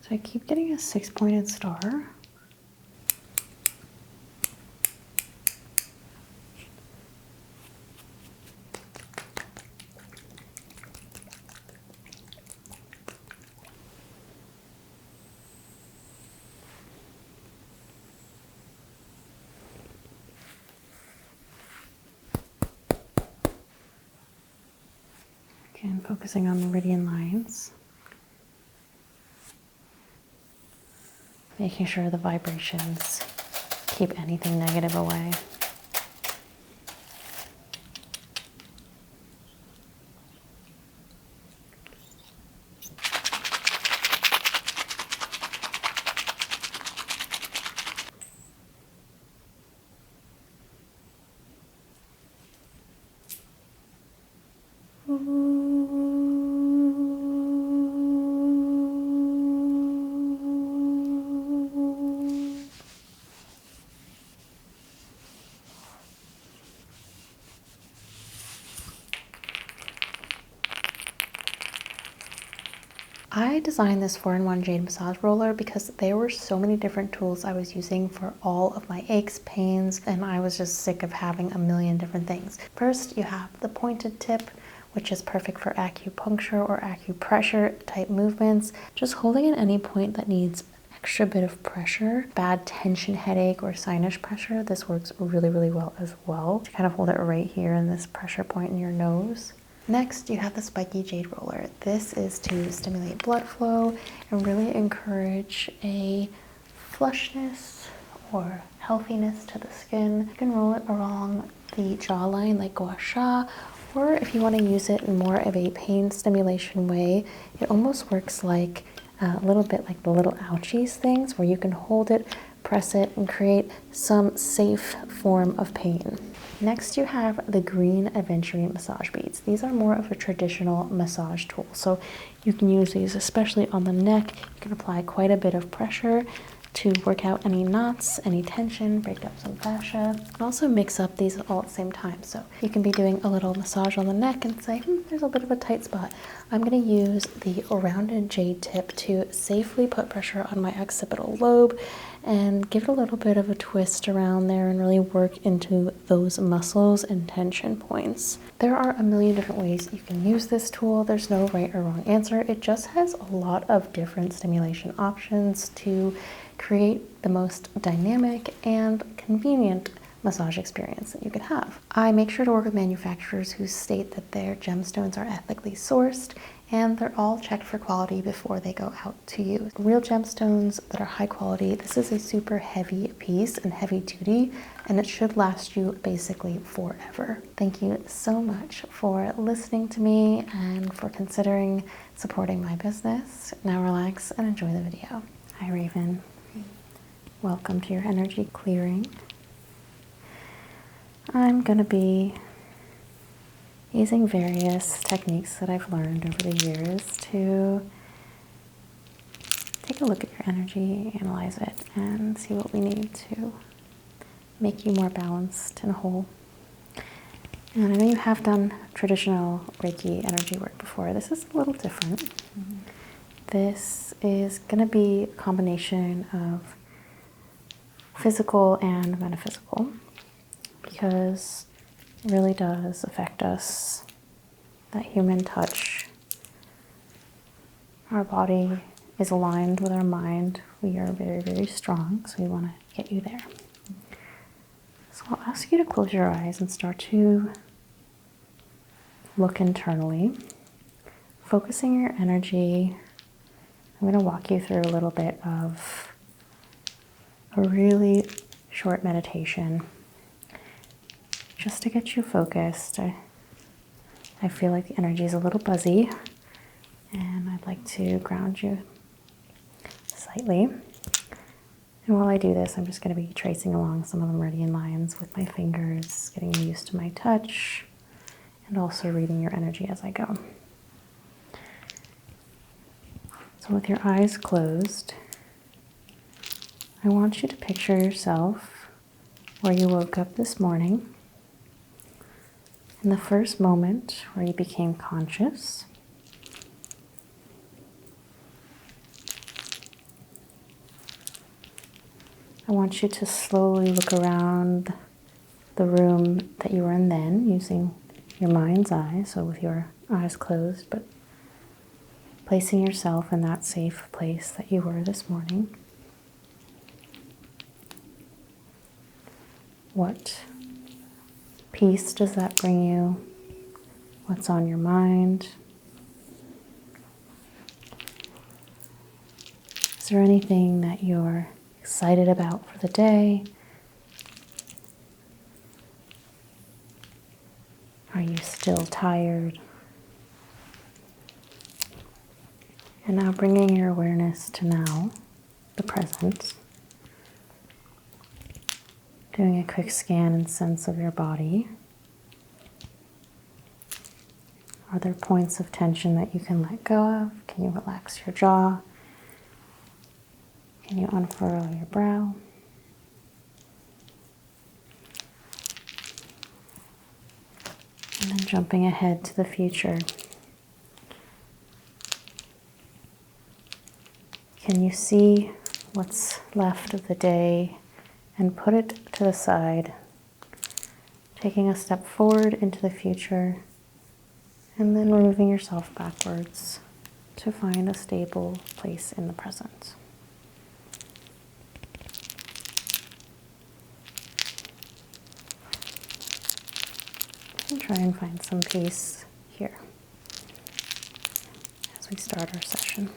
So I keep getting a 6-pointed star. Again, focusing on the meridian lines. Making sure the vibrations keep anything negative away. I designed this 4-in-1 jade massage roller because there were so many different tools I was using for all of my aches, pains, and I was just sick of having a million different things. First, you have the pointed tip, which is perfect for acupuncture or acupressure type movements. Just holding at any point that needs extra bit of pressure, bad tension headache or sinus pressure, this works really, really well as well. To kind of hold it right here in this pressure point in your nose. Next, you have the spiky jade roller. This is to stimulate blood flow and really encourage a flushness or healthiness to the skin. You can roll it along the jawline like gua sha, or if you want to use it in more of a pain stimulation way, it almost works like a little bit like the little ouchies things where you can hold it, press it, and create some safe form of pain. Next, you have the green aventurine massage beads. These are more of a traditional massage tool. So you can use these especially on the neck. You can apply quite a bit of pressure to work out any knots, any tension, break up some fascia. You can also mix up these all at the same time. So you can be doing a little massage on the neck and say, there's a bit of a tight spot. I'm gonna use the rounded jade tip to safely put pressure on my occipital lobe and give it a little bit of a twist around there and really work into those muscles and tension points. There are a million different ways you can use this tool. There's no right or wrong answer. It just has a lot of different stimulation options to create the most dynamic and convenient massage experience that you could have. I make sure to work with manufacturers who state that their gemstones are ethically sourced and they're all checked for quality before they go out to you. Real gemstones that are high quality. This is a super heavy piece and heavy duty, and it should last you basically forever. Thank you so much for listening to me and for considering supporting my business. Now relax and enjoy the video. Hi Raven. Welcome to your energy clearing. I'm going to be using various techniques that I've learned over the years to take a look at your energy, analyze it, and see what we need to make you more balanced and whole. And I know you have done traditional Reiki energy work before. This is a little different. This is going to be a combination of physical and metaphysical, because it really does affect us, that human touch. Our body is aligned with our mind. We are very, very strong, so we want to get you there. So I'll ask you to close your eyes and start to look internally, focusing your energy. I'm going to walk you through a little bit of a really short meditation just to get you focused. I feel like the energy is a little buzzy, and I'd like to ground you slightly. And while I do this, I'm just going to be tracing along some of the meridian lines with my fingers, getting used to my touch, and also reading your energy as I go. So with your eyes closed, I want you to picture yourself where you woke up this morning, in the first moment where you became conscious. I want you to slowly look around the room that you were in then, using your mind's eye, so with your eyes closed, but placing yourself in that safe place that you were this morning. What peace does that bring you? What's on your mind? Is there anything that you're excited about for the day? Are you still tired? And now bringing your awareness to now, the present. Doing a quick scan and sense of your body. Are there points of tension that you can let go of? Can you relax your jaw? Can you unfurl your brow? And then jumping ahead to the future. Can you see what's left of the day and put it to the side, taking a step forward into the future, and then moving yourself backwards to find a stable place in the present. And try and find some peace here as we start our session.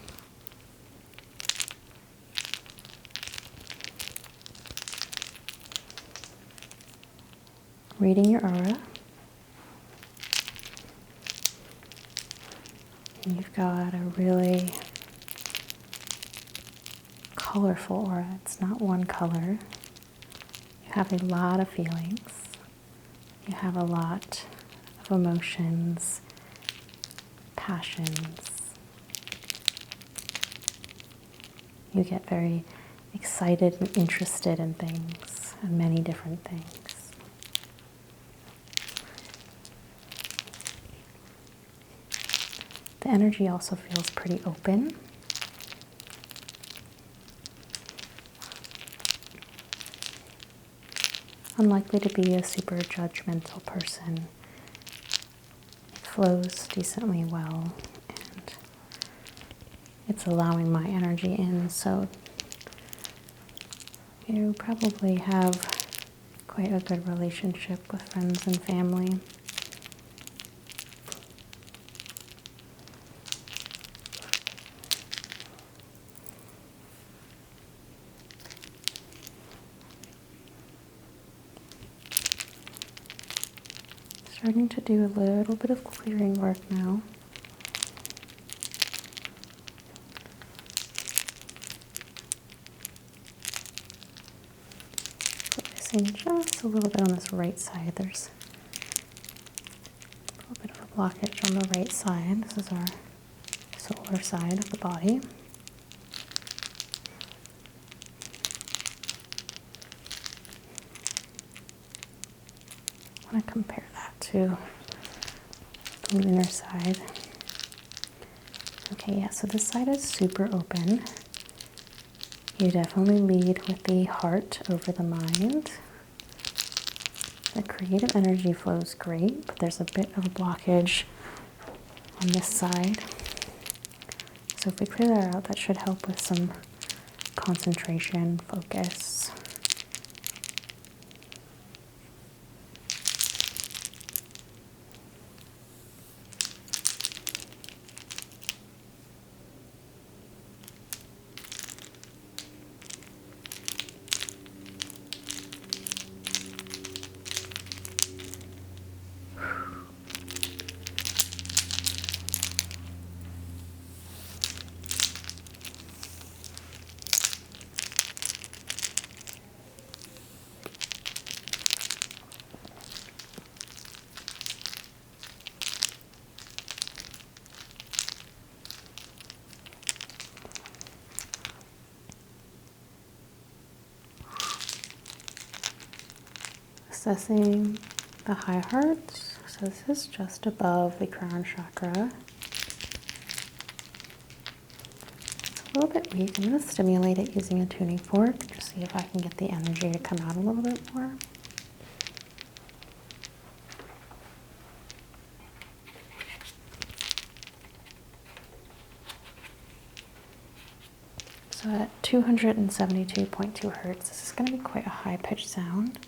Reading your aura. And you've got a really colorful aura. It's not one color. You have a lot of feelings. You have a lot of emotions, passions. You get very excited and interested in things, and many different things. The energy also feels pretty open. Unlikely to be a super judgmental person. It flows decently well, and it's allowing my energy in, so you probably have quite a good relationship with friends and family. Starting to do a little bit of clearing work now. Focusing just a little bit on this right side. There's a little bit of a blockage on the right side. This is our solar side of the body. I want to compare that to the lunar side. Okay, yeah, so this side is super open. You definitely lead with the heart over the mind. The creative energy flows great, but there's a bit of a blockage on this side. So if we clear that out, that should help with some concentration, focus. Assessing the high heart. So this is just above the crown chakra. a little bit weak. I'm going to stimulate it using a tuning fork to see if I can get the energy to come out a little bit more. So at 272.2 hertz, this is going to be quite a high-pitched sound.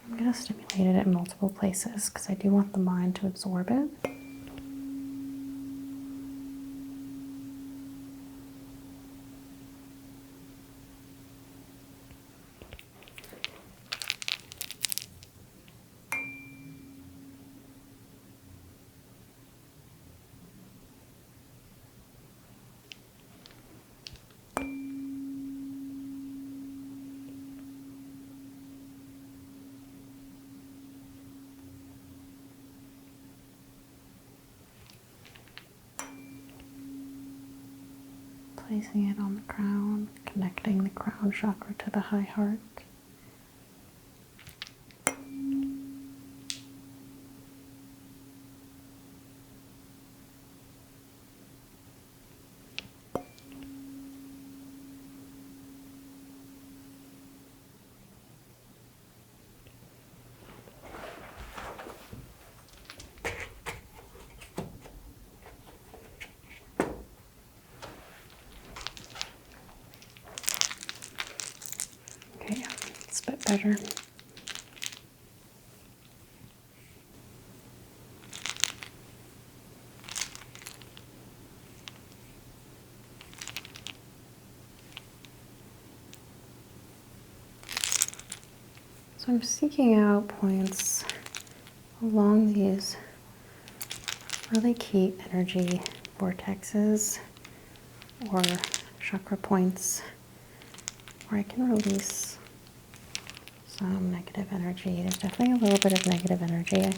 I'm going to stimulate it in multiple places because I do want the mind to absorb it. Placing it on the crown, connecting the crown chakra to the high heart. Okay, it's a bit better. So I'm seeking out points along these really key energy vortexes or chakra points where I can release some negative energy. There's definitely a little bit of negative energy,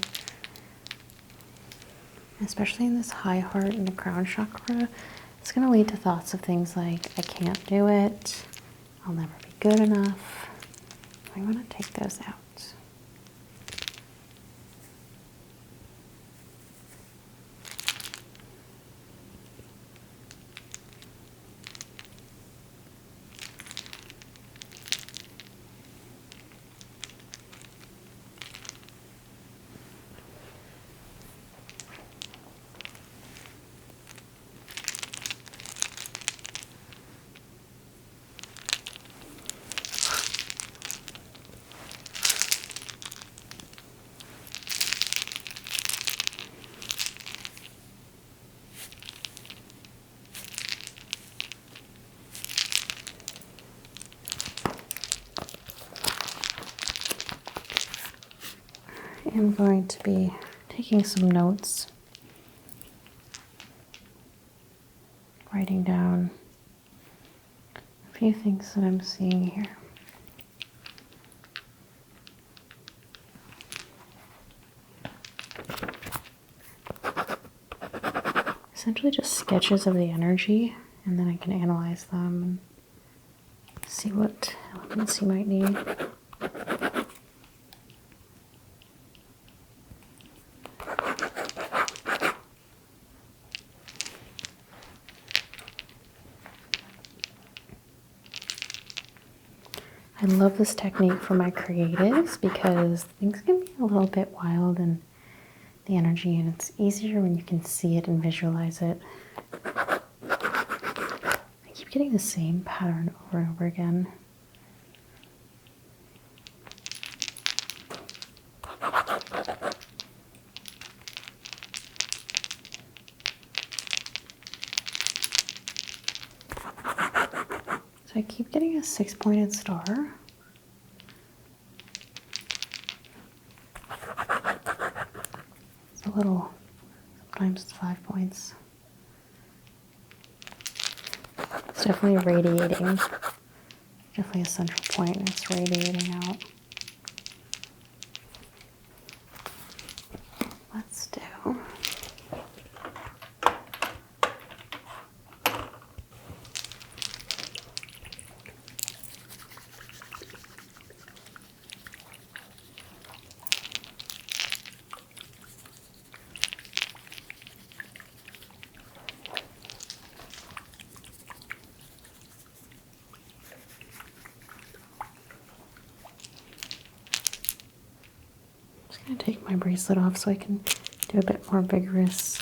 especially in this high heart and the crown chakra. It's going to lead to thoughts of things like, I can't do it, I'll never be good enough. I want to take those out. I'm going to be taking some notes, writing down a few things that I'm seeing here. Essentially just sketches of the energy, and then I can analyze them and see what elements you might need. I love this technique for my creatives because things can be a little bit wild in the energy, and it's easier when you can see it and visualize it. I keep getting the same pattern over and over again. So I keep getting a 6-pointed star. It's a little, sometimes it's 5 points. It's definitely radiating. Definitely a central point, and it's radiating out. Let's do. I'm gonna take my bracelet off so I can do a bit more vigorous.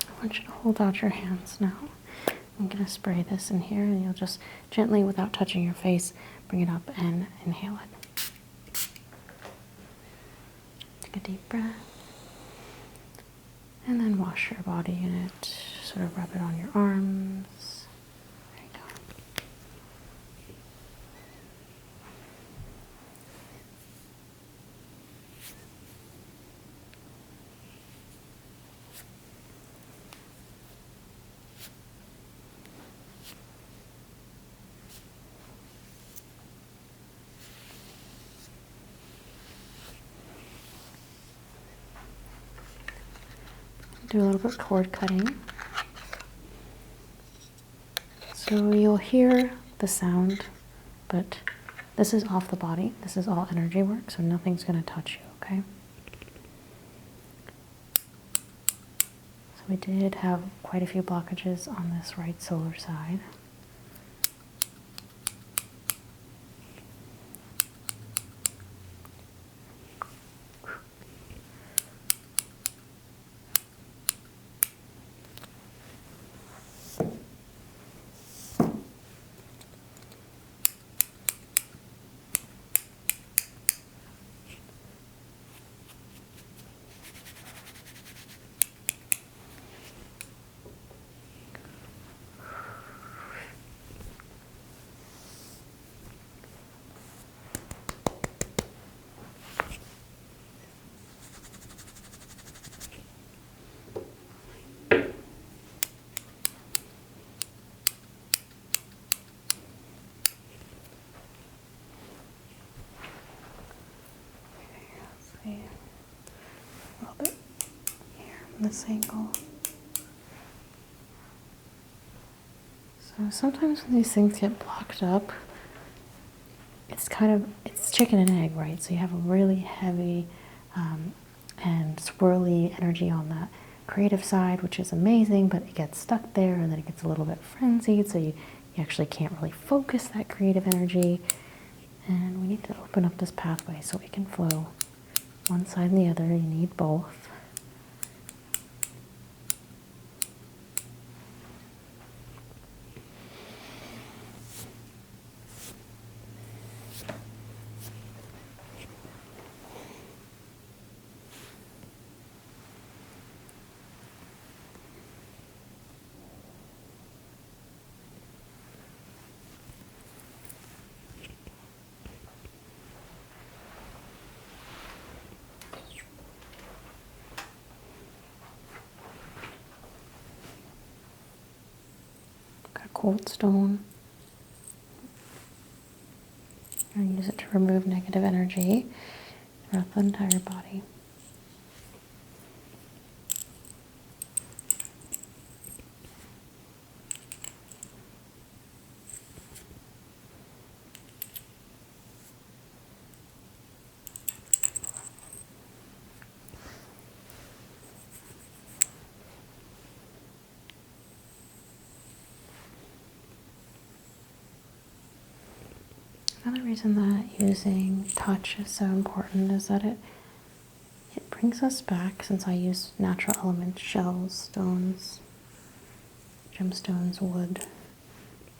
I want you to hold out your hands now. I'm going to spray this in here, and you'll just gently, without touching your face, bring it up and inhale it. Take a deep breath. And then wash your body in it. Sort of rub it on your arms. There you go. Do a little bit of cord cutting. So you'll hear the sound, but this is off the body. This is all energy work, so nothing's going to touch you, okay? So we did have quite a few blockages on this right solar side. A little bit here on this angle. So sometimes when these things get blocked up, it's chicken and egg, right? So you have a really heavy and swirly energy on that creative side, which is amazing, but it gets stuck there and then it gets a little bit frenzied, so you actually can't really focus that creative energy. And we need to open up this pathway so we can flow one side and the other. You need both. Cold stone. And use it to remove negative energy throughout the entire body. Another reason that using touch is so important is that it brings us back, since I use natural elements, shells, stones, gemstones, wood.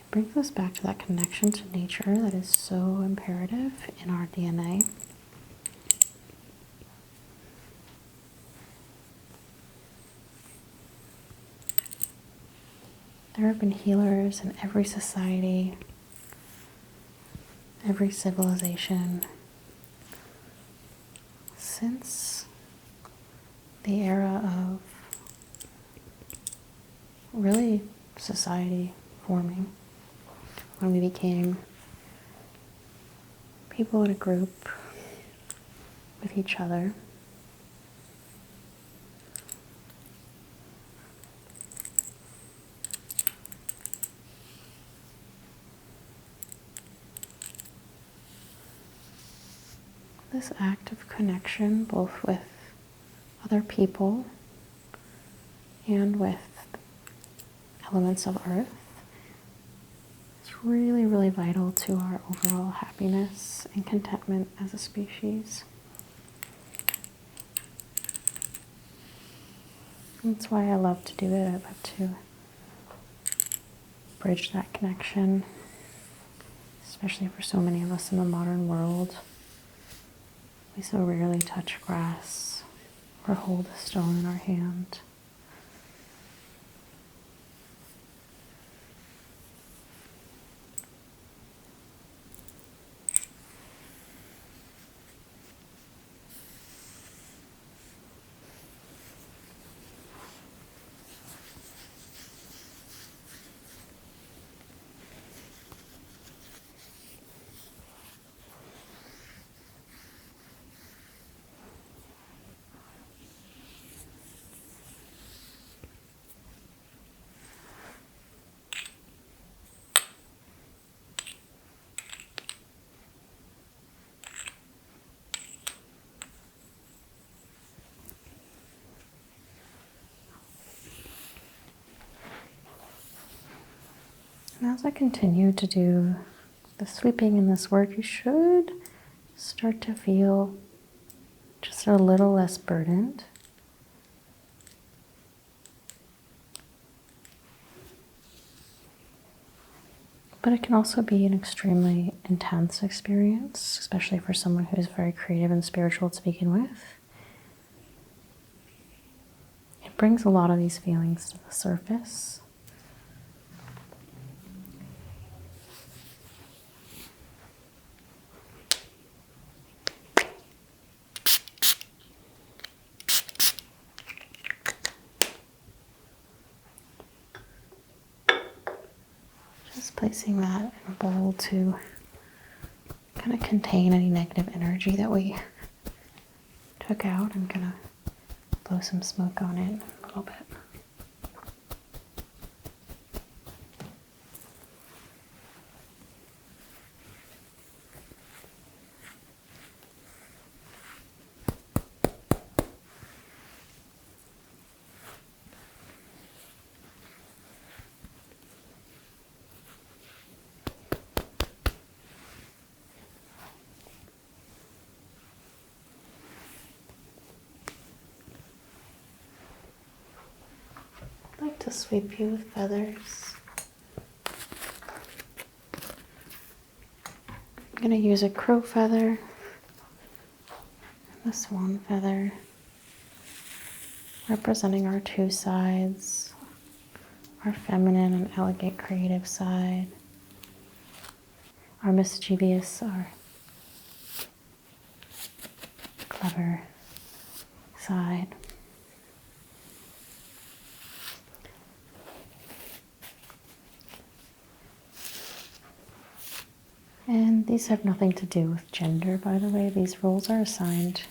It brings us back to that connection to nature that is so imperative in our DNA. There have been healers in every society, every civilization, since the era of really society forming, when we became people in a group with each other. This act of connection, both with other people and with elements of earth, is really, really vital to our overall happiness and contentment as a species. That's why I love to do it. I love to bridge that connection, especially for so many of us in the modern world. We so rarely touch grass or hold a stone in our hand. And as I continue to do the sweeping in this work, you should start to feel just a little less burdened. But it can also be an extremely intense experience, especially for someone who's very creative and spiritual to begin with. It brings a lot of these feelings to the surface. Just placing that in a bowl to kind of contain any negative energy that we took out. I'm gonna blow some smoke on it a little bit. I'd like to sweep you with feathers. I'm going to use a crow feather and a swan feather, representing our two sides, our feminine and elegant creative side, our mischievous, our clever side. And these have nothing to do with gender, by the way. These roles are assigned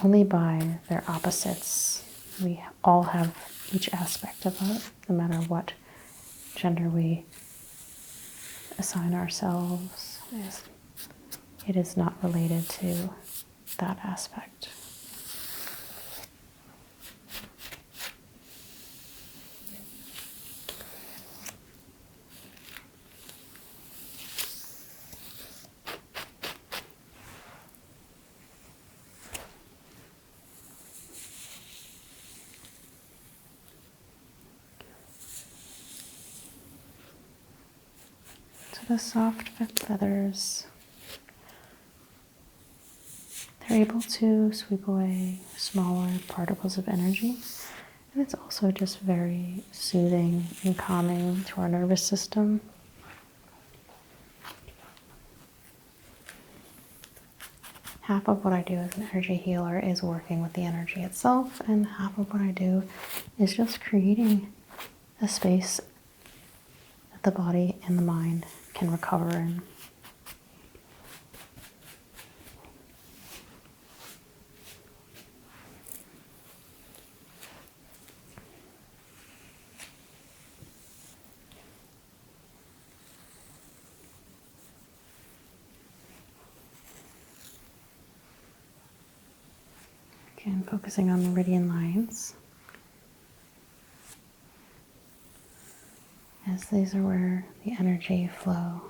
only by their opposites. We all have each aspect of it, no matter what gender we assign ourselves. It is not related to that aspect. the soft feathers, they're able to sweep away smaller particles of energy. And it's also just very soothing and calming to our nervous system. Half of what I do as an energy healer is working with the energy itself, and half of what I do is just creating a space that the body and the mind can recover in. Again, focusing on meridian lines, as these are where the energy flow.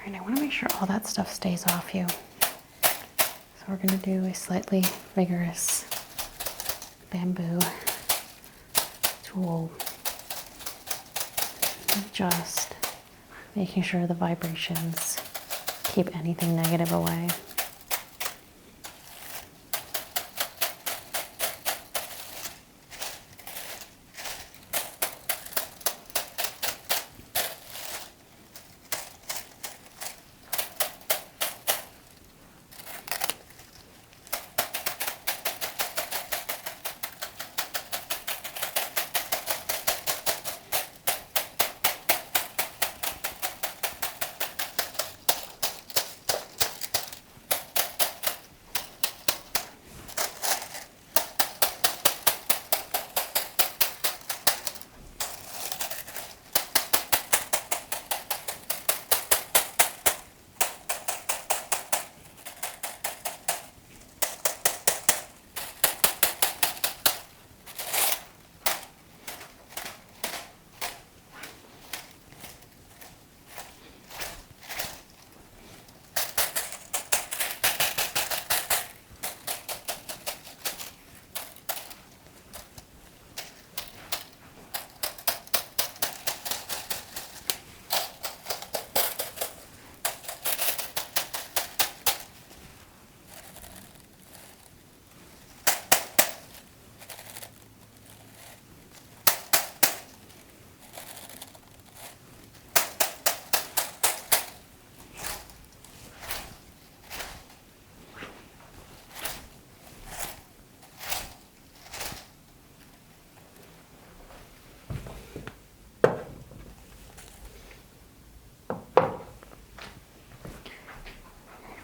And I want to make sure all that stuff stays off you. So we're going to do a slightly vigorous bamboo tool. Just making sure the vibrations keep anything negative away.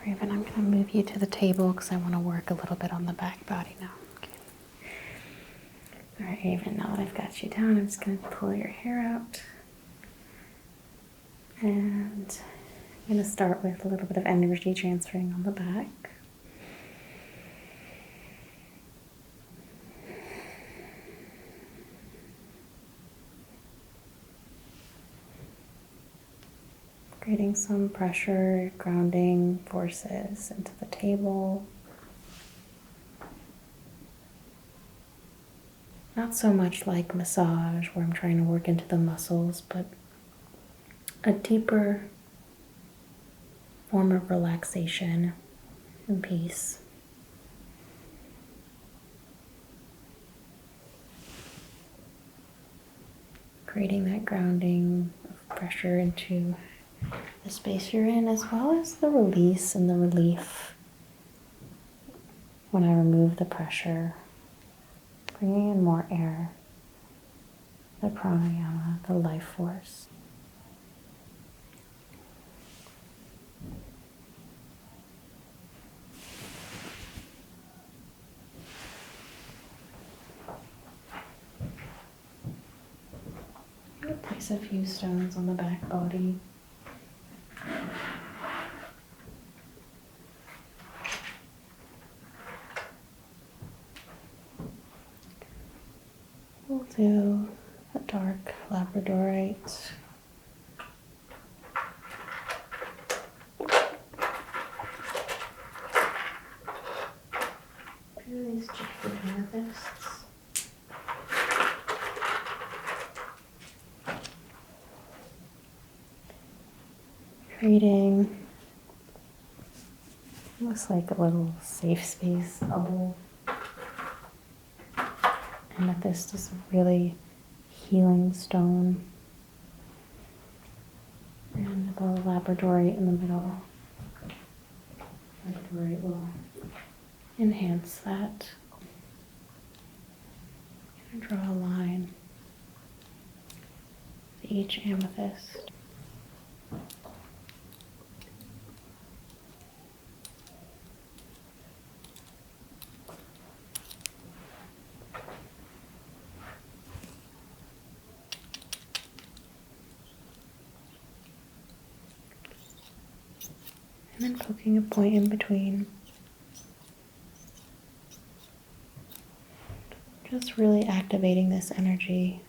Raven, I'm going to move you to the table because I want to work a little bit on the back body now. Okay. All right, Raven, now that I've got you down, I'm just going to pull your hair out. And I'm going to start with a little bit of energy transferring on the back. Creating some pressure, grounding forces into the table. Not so much like massage where I'm trying to work into the muscles, but a deeper form of relaxation and peace. Creating that grounding of pressure into the space you're in, as well as the release and the relief when I remove the pressure, bringing in more air, the pranayama, the life force. I'm going to place a few stones on the back body. We'll do a dark labradorite. These jade amethysts. Creating, looks like a little safe space bubble. Amethyst is a really healing stone. And the labradorite in the middle. Labradorite will enhance that. I'm going to draw a line to each amethyst. And then poking a point in between. Just really activating this energy,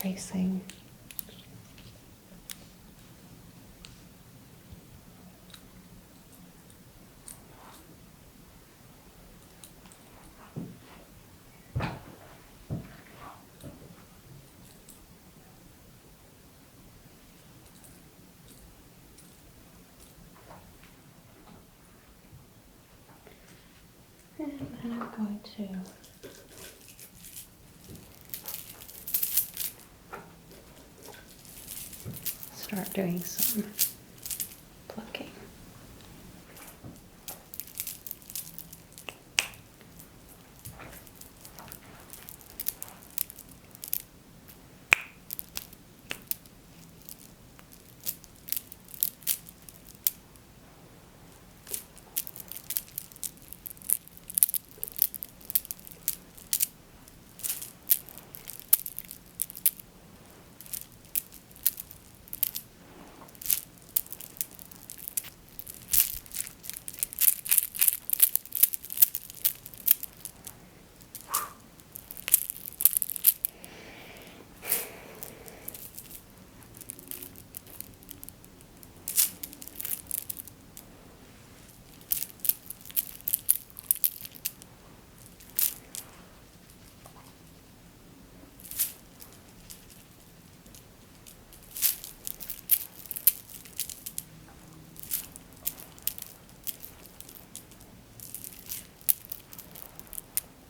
racing. And then I'm going to start doing some plucking.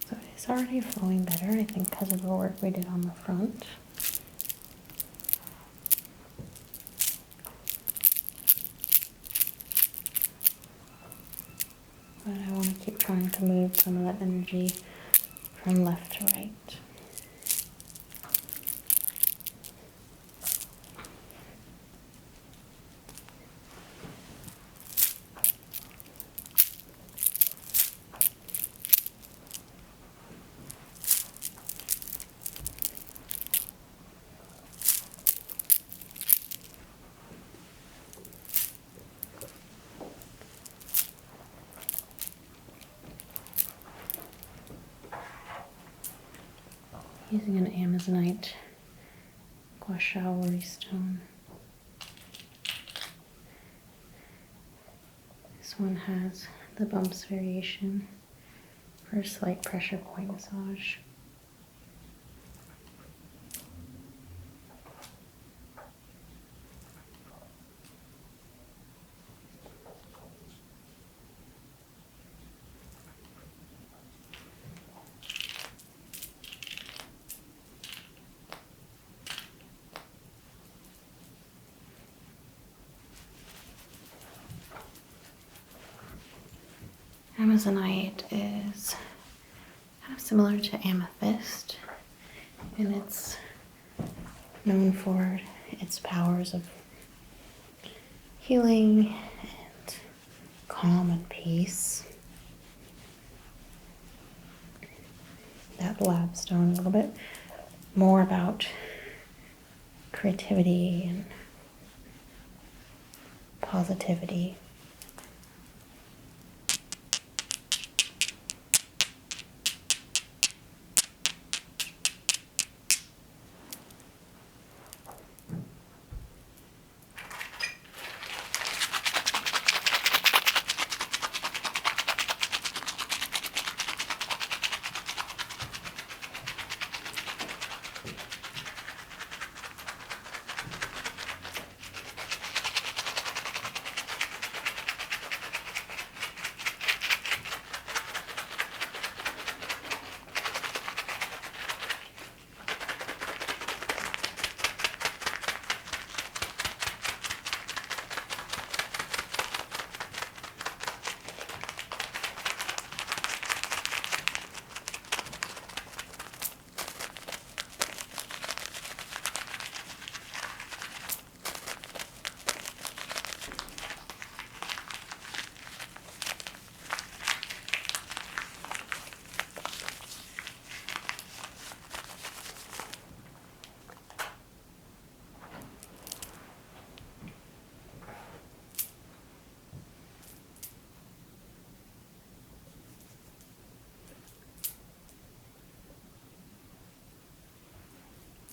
So it's already flowing better, I think, because of the work we did on the front. But I want to keep trying to move some of that energy from left to right. Using an Amazonite gua sha worry stone. This one has the bumps variation for a slight pressure point massage. Amazonite is kind of similar to amethyst, and it's known for its powers of healing and calm and peace. That lab stone, a little bit more about creativity and positivity.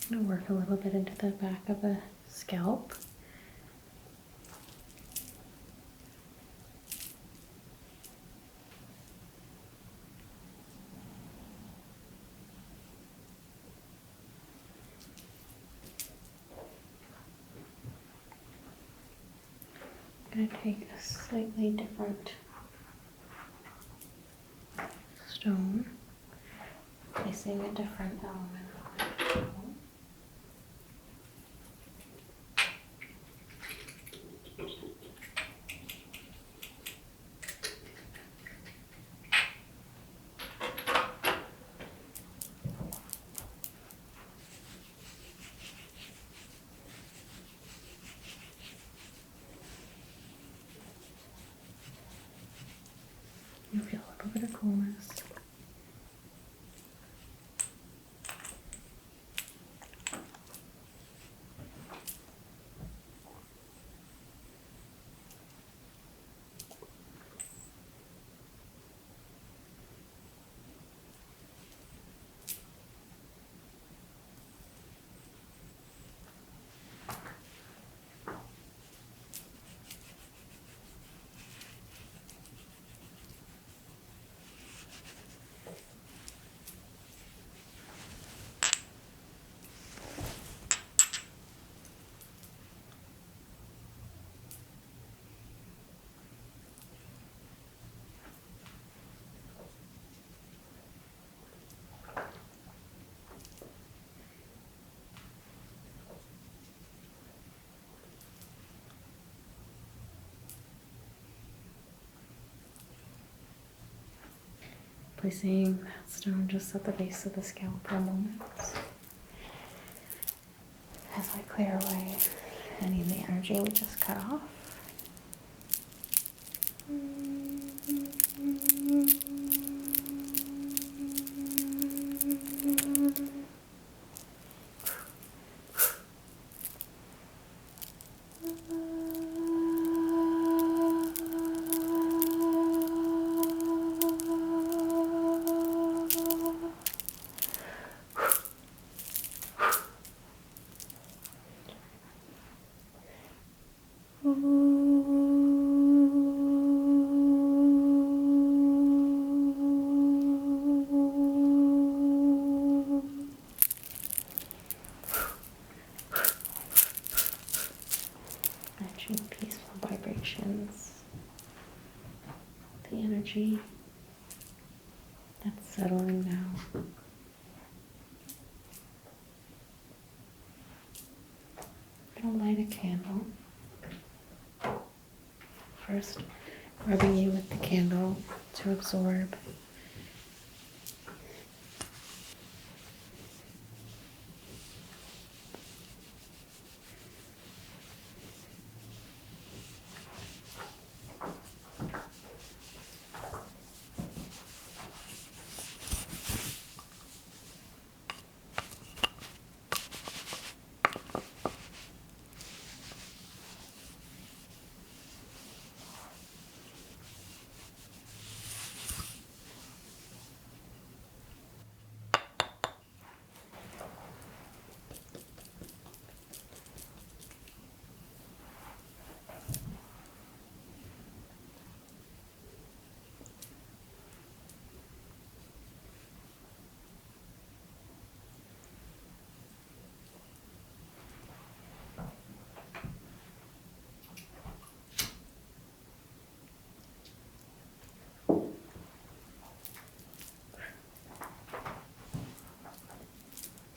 I'm going to work a little bit into the back of the scalp. I'm going to take a slightly different stone, placing a different element on it. You feel a little bit of coolness. Placing that stone just at the base of the scalp for a moment as I clear away any of the energy we just cut off. the energy that's settling now. I'm gonna light a candle. First, rubbing you with the candle to absorb.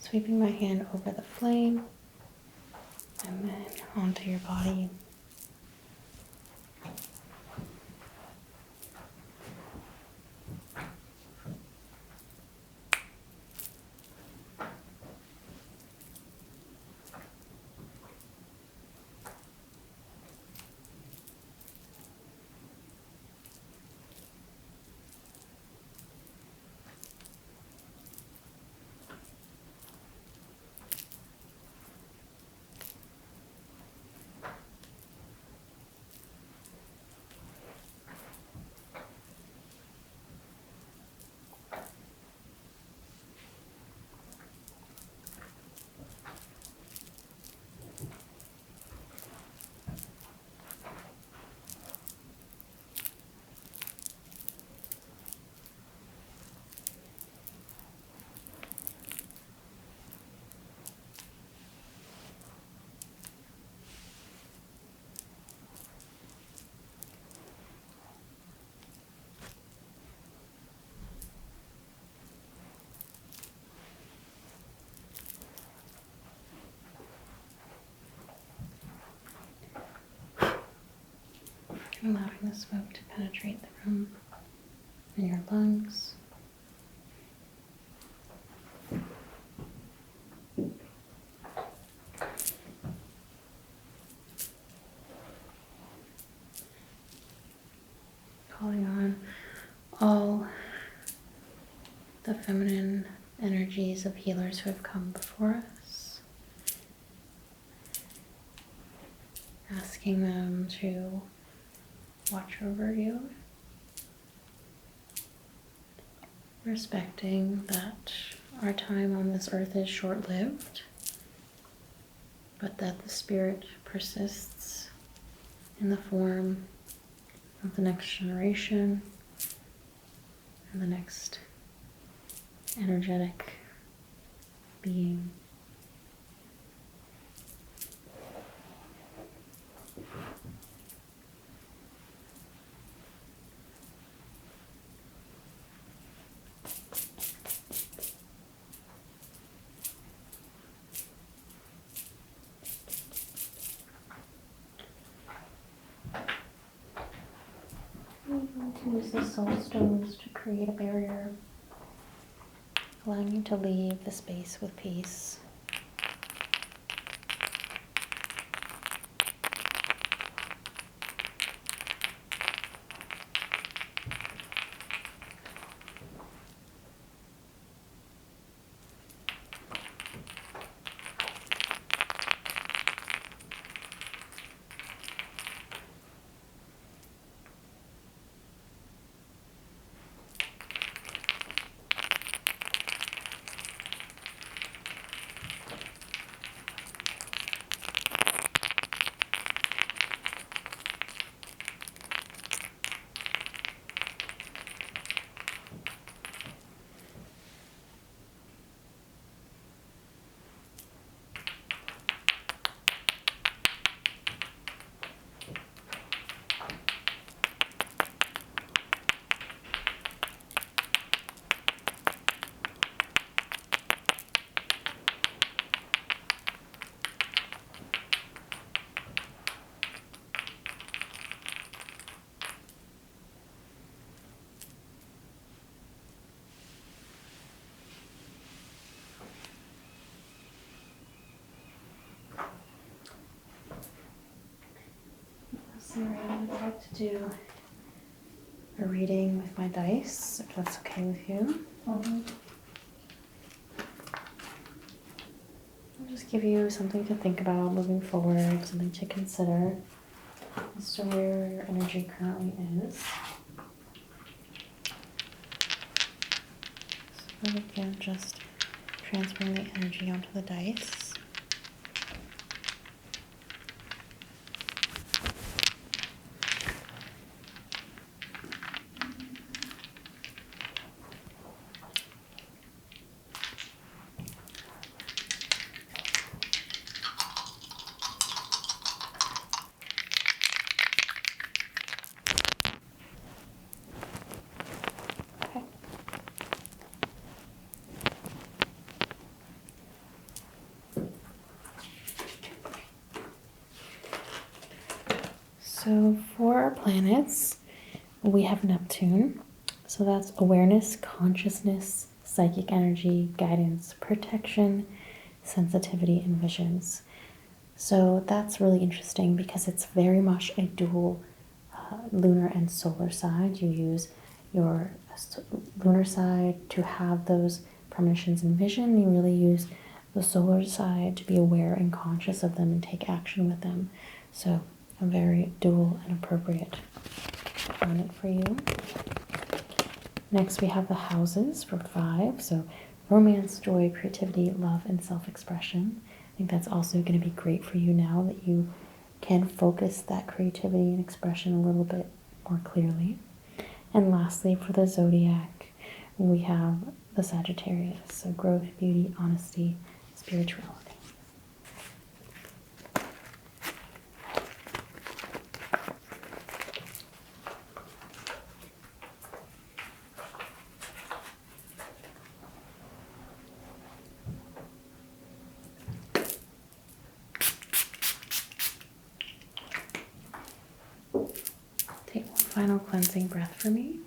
Sweeping my hand over the flame and then onto your body. Allowing the smoke to penetrate the room and your lungs. Calling on all the feminine energies of healers who have come before us. Asking them to watch over you, respecting that our time on this earth is short-lived, but that the spirit persists in the form of the next generation and the next energetic being. I'm going to use the soul stones to create a barrier, allowing you to leave the space with peace. Sarah, I would like to do a reading with my dice, if that's okay with you. Mm-hmm. I'll just give you something to think about moving forward, something to consider as to where your energy currently is. So again, just transferring the energy onto the dice. Okay. So for our planets, we have Neptune. So that's awareness, consciousness, psychic energy, guidance, protection, sensitivity, and visions. So that's really interesting because it's very much a dual lunar and solar side. You use your lunar side to have those premonitions and vision. You really use the solar side to be aware and conscious of them and take action with them. So a very dual and appropriate planet for you. Next we have the houses for 5. So romance, joy, creativity, love, and self-expression. I think that's also going to be great for you now that you can focus that creativity and expression a little bit more clearly. And lastly, for the zodiac, we have the Sagittarius. So growth, beauty, honesty, spirituality. Take one final cleansing breath for me.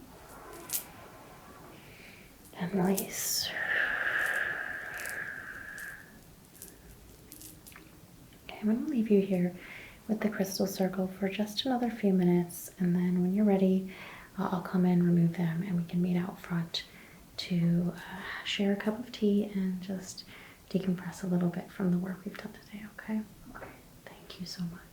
And release. Okay, I'm going to leave you here with the crystal circle for just another few minutes, and then when you're ready, I'll come in, remove them, and we can meet out front to share a cup of tea and just decompress a little bit from the work we've done today, okay? Okay. Thank you so much.